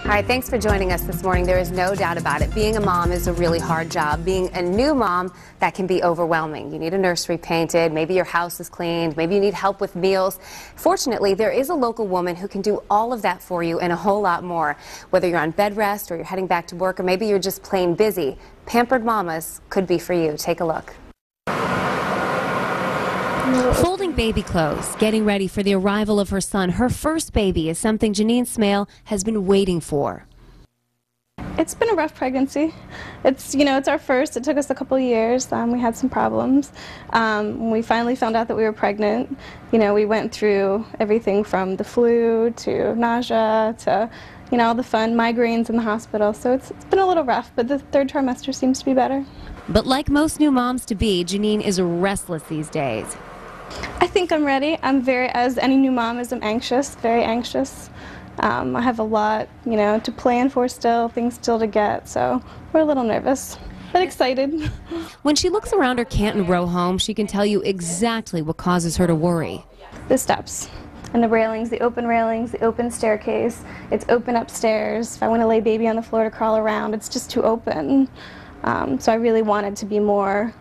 All right, thanks for joining us this morning. There is no doubt about it. Being a mom is a really hard job. Being a new mom, that can be overwhelming. You need a nursery painted, maybe your house is cleaned, maybe you need help with meals. Fortunately, there is a local woman who can do all of that for you and a whole lot more. Whether you're on bed rest or you're heading back to work or maybe you're just plain busy, Pampered Mommas could be for you. Take a look. Folding baby clothes, getting ready for the arrival of her son, her first baby, is something Janine Smale has been waiting for. It's been a rough pregnancy. It's our first. It took us a couple years. We had some problems. When we finally found out that we were pregnant, we went through everything from the flu to nausea to, all the fun migraines in the hospital. So it's been a little rough, but the third trimester seems to be better. But like most new moms to be, Janine is restless these days. I think I'm ready. As any new mom is, I'm anxious, very anxious. I have a lot, to plan for still, things still to get, so we're a little nervous, but excited. When she looks around her Canton Row home, she can tell you exactly what causes her to worry. The steps and the railings, the open staircase. It's open upstairs. If I want to lay baby on the floor to crawl around, it's just too open. So I really wanted to be more,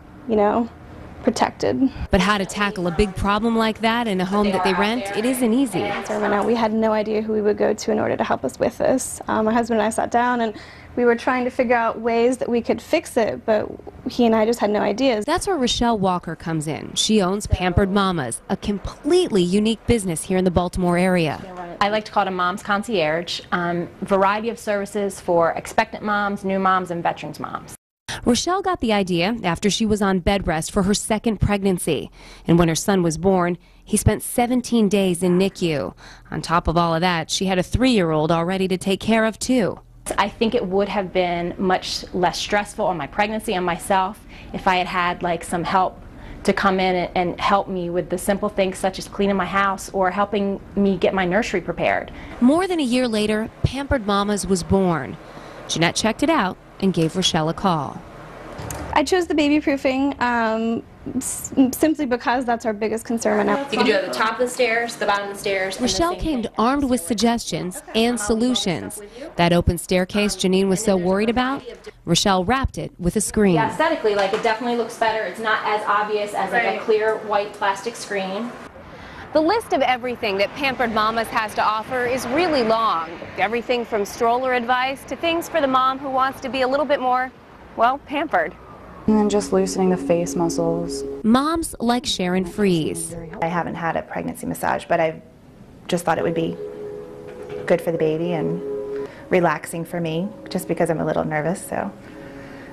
protected. But how to tackle a big problem like that in a home that they rent, it isn't easy. We had no idea who we would go to in order to help us with this. My husband and I sat down and we were trying to figure out ways that we could fix it, but he and I just had no ideas. That's where Rochelle Walker comes in. She owns Pampered Mommas, a completely unique business here in the Baltimore area. I like to call it a mom's concierge. Variety of services for expectant moms, new moms, and veterans moms. Rochelle got the idea after she was on bed rest for her second pregnancy. And when her son was born, he spent 17 days in NICU. On top of all of that, she had a 3-year-old already to take care of, too. I think it would have been much less stressful on my pregnancy and myself if I had had some help to come in and help me with the simple things such as cleaning my house or helping me get my nursery prepared. More than a year later, Pampered Mommas was born. Jeanette checked it out and gave Rochelle a call. I chose the baby proofing simply because that's our biggest concern right now. You can do it at the top of the stairs, the bottom of the stairs. Rochelle came armed with suggestions and solutions. That open staircase Janine was so worried about, Rochelle wrapped it with a screen. Yeah, aesthetically, it definitely looks better. It's not as obvious as a clear white plastic screen. The list of everything that Pampered Mommas has to offer is really long. Everything from stroller advice to things for the mom who wants to be a little bit more, well, pampered. And then just loosening the face muscles. Moms like Sharon Fries. I haven't had a pregnancy massage, but I just thought it would be good for the baby and relaxing for me, just because I'm a little nervous, so,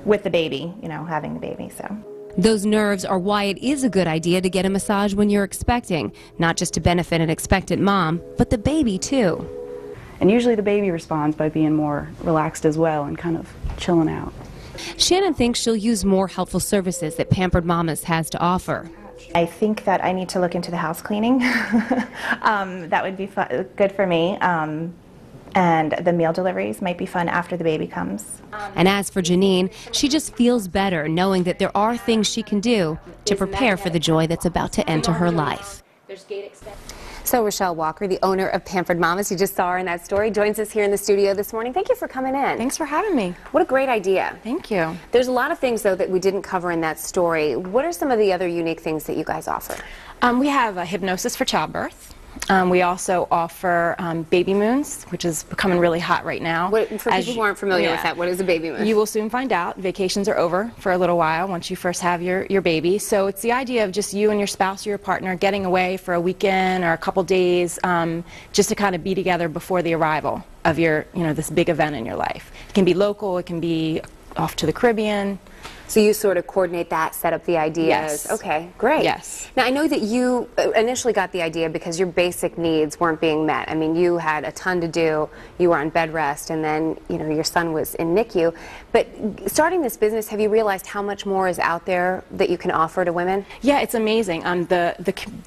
with the baby, having the baby, so. Those nerves are why it is a good idea to get a massage when you're expecting, not just to benefit an expectant mom, but the baby too. And usually the baby responds by being more relaxed as well and kind of chilling out. Shannon thinks she'll use more helpful services that Pampered Mommas has to offer. I think that I need to look into the house cleaning. That would be good for me. And the meal deliveries might be fun after the baby comes. And as for Janine, she just feels better knowing that there are things she can do to prepare for the joy that's about to enter her life. So Rochelle Walker, the owner of Pampered Mommas, you just saw her in that story, joins us here in the studio this morning. Thank you for coming in. Thanks for having me. What a great idea. Thank you. There's a lot of things, though, that we didn't cover in that story. What are some of the other unique things that you guys offer? We have a hypnosis for childbirth. We also offer baby moons, which is becoming really hot right now. For people who aren't familiar with that, what is a baby moon? You will soon find out. Vacations are over for a little while once you first have your baby. So it's the idea of just you and your spouse or your partner getting away for a weekend or a couple days just to kind of be together before the arrival of your, this big event in your life. It can be local, it can be off to the Caribbean. So you sort of coordinate that, set up the ideas. Yes. Okay, great. Yes. Now I know that you initially got the idea because your basic needs weren't being met. I mean, you had a ton to do. You were on bed rest, and then your son was in NICU. But starting this business, have you realized how much more is out there that you can offer to women? Yeah, it's amazing. The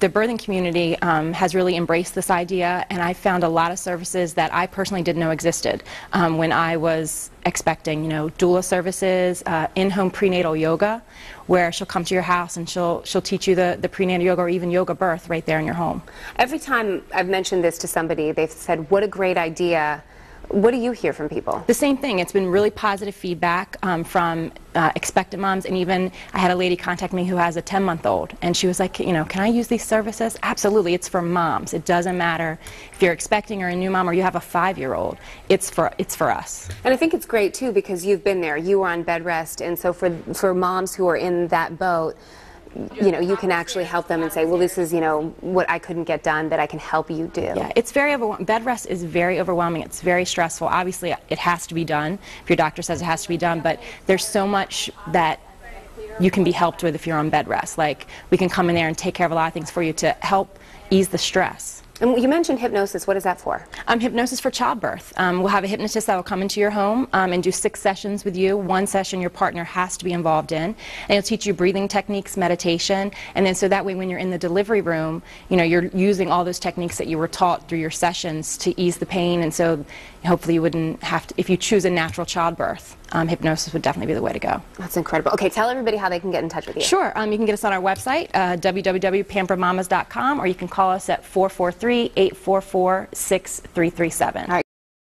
birthing community has really embraced this idea, and I found a lot of services that I personally didn't know existed when I was expecting. Doula services, in-home prenatal yoga, where she'll come to your house and she'll teach you the prenatal yoga or even yoga birth right there in your home. Every time I've mentioned this to somebody, they've said, what a great idea. What do you hear from people? The same thing. It's been really positive feedback from expectant moms, and even I had a lady contact me who has a 10-month-old, and she was like, you know, can I use these services? Absolutely. It's for moms. It doesn't matter if you're expecting or a new mom or you have a 5-year-old. It's for us. And I think it's great too because you've been there. You were on bed rest, and so for moms who are in that boat, you know, you can actually help them and say, well, this is, you know, what I couldn't get done that I can help you do. Yeah, it's very overwhelming. Bed rest is very overwhelming. It's very stressful. Obviously, it has to be done if your doctor says it has to be done, but there's so much that you can be helped with if you're on bed rest. Like, we can come in there and take care of a lot of things for you to help ease the stress. And you mentioned hypnosis. What is that for? Hypnosis for childbirth. We'll have a hypnotist that will come into your home and do 6 sessions with you. 1 session your partner has to be involved in. And he'll teach you breathing techniques, meditation, and then so that way when you're in the delivery room, you know, you're using all those techniques that you were taught through your sessions to ease the pain, and so hopefully you wouldn't have to, if you choose a natural childbirth, hypnosis would definitely be the way to go. That's incredible. Okay, tell everybody how they can get in touch with you. Sure. You can get us on our website, www.pamperedmommas.com, or you can call us at 443-844-6337.